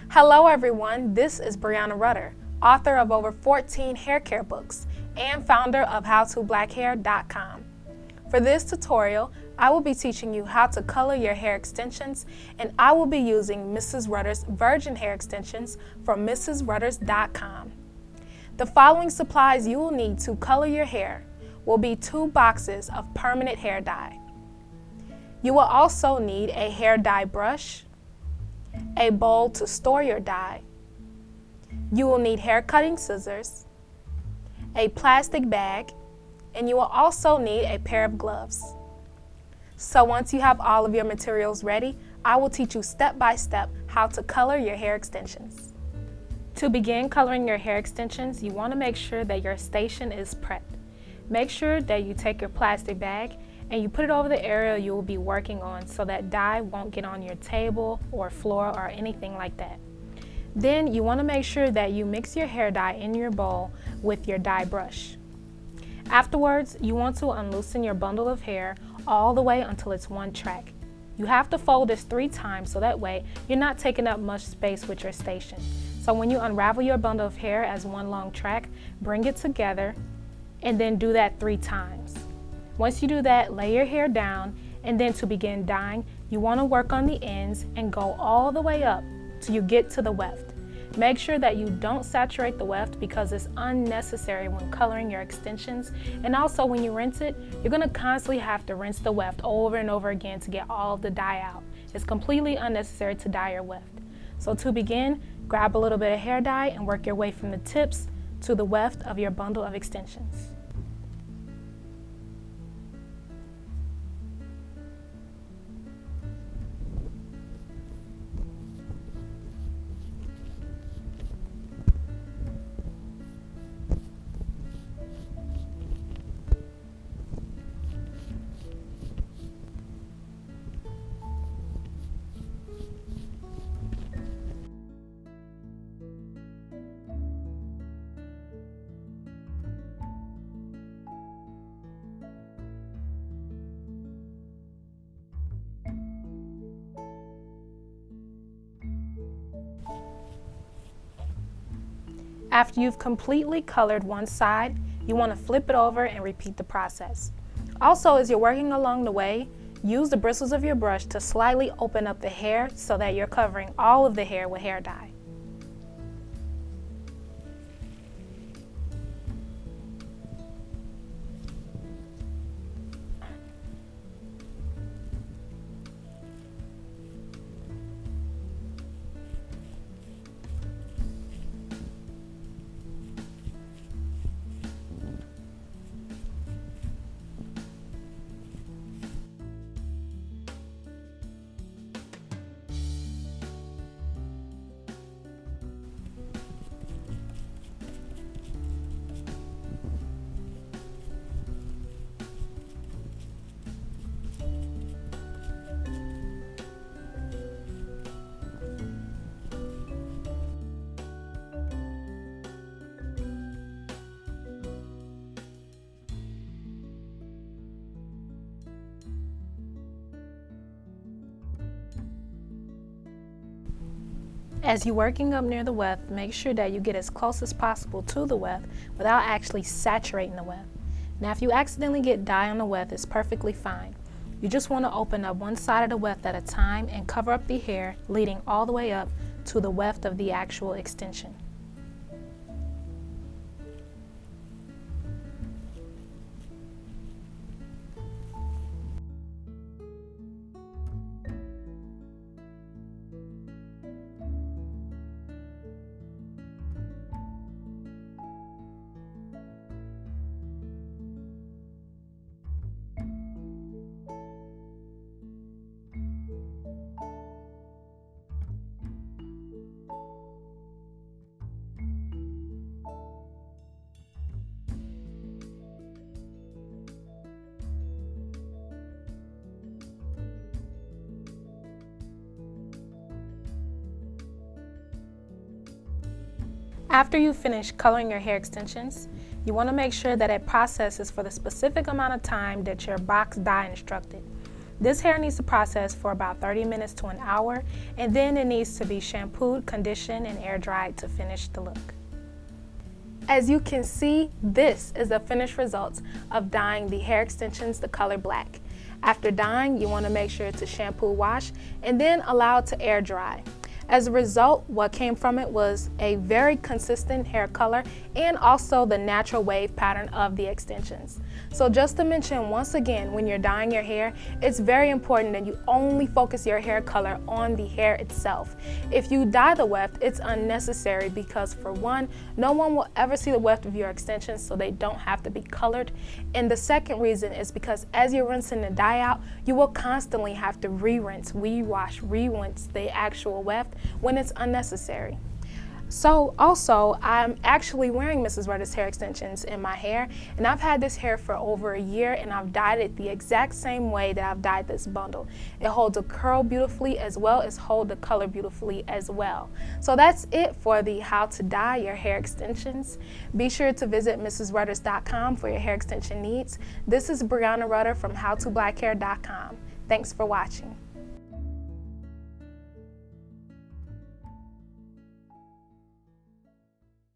Hello everyone, this is Breanna Rutter, author of over 14 hair care books and founder of howtoblackhair.com. For this tutorial, I will be teaching you how to color your hair extensions, and I will be using Mrs. Rutter's virgin hair extensions from mrsrutters.com. The following supplies you will need to color your hair will be 2 boxes of permanent hair dye. You will also need a hair dye brush, a bowl to store your dye. You will need hair cutting scissors, a plastic bag, and you will also need a pair of gloves. So once you have all of your materials ready, I will teach you step by step how to color your hair extensions. To begin coloring your hair extensions, you want to make sure that your station is prepped. Make sure that you take your plastic bag and you put it over the area you will be working on so that dye won't get on your table or floor or anything like that. Then you want to make sure that you mix your hair dye in your bowl with your dye brush. Afterwards, you want to unloosen your bundle of hair all the way until it's one track. You have to fold this 3 times so that way you're not taking up much space with your station. So when you unravel your bundle of hair as one long track, bring it together and then do that 3 times. Once you do that, lay your hair down, and then to begin dyeing, you want to work on the ends and go all the way up till you get to the weft. Make sure that you don't saturate the weft because it's unnecessary when coloring your extensions, and also when you rinse it, you're going to constantly have to rinse the weft over and over again to get all of the dye out. It's completely unnecessary to dye your weft. So to begin, grab a little bit of hair dye and work your way from the tips to the weft of your bundle of extensions. After you've completely colored one side, you want to flip it over and repeat the process. Also, as you're working along the way, use the bristles of your brush to slightly open up the hair so that you're covering all of the hair with hair dye. As you're working up near the weft, make sure that you get as close as possible to the weft without actually saturating the weft. Now if you accidentally get dye on the weft, it's perfectly fine. You just want to open up one side of the weft at a time and cover up the hair, leading all the way up to the weft of the actual extension. After you finish coloring your hair extensions, you want to make sure that it processes for the specific amount of time that your box dye instructed. This hair needs to process for about 30 minutes to an hour, and then it needs to be shampooed, conditioned, and air dried to finish the look. As you can see, this is the finished results of dyeing the hair extensions the color black. After dyeing, you want to make sure to shampoo, wash, and then allow it to air dry. As a result, what came from it was a very consistent hair color and also the natural wave pattern of the extensions. So just to mention once again, when you're dyeing your hair, it's very important that you only focus your hair color on the hair itself. If you dye the weft, it's unnecessary because for one, no one will ever see the weft of your extensions, so they don't have to be colored. And the second reason is because as you're rinsing the dye out, you will constantly have to re-rinse, re-wash, re-rinse the actual weft when it's unnecessary. So also, I'm actually wearing Mrs. Rutter's hair extensions in my hair, and I've had this hair for over a year, and I've dyed it the exact same way that I've dyed this bundle. It holds a curl beautifully as well as hold the color beautifully as well. So that's it for the how to dye your hair extensions. Be sure to visit mrsrutters.com for your hair extension needs. This is Breanna Rutter from howtoblackhair.com. Thanks for watching.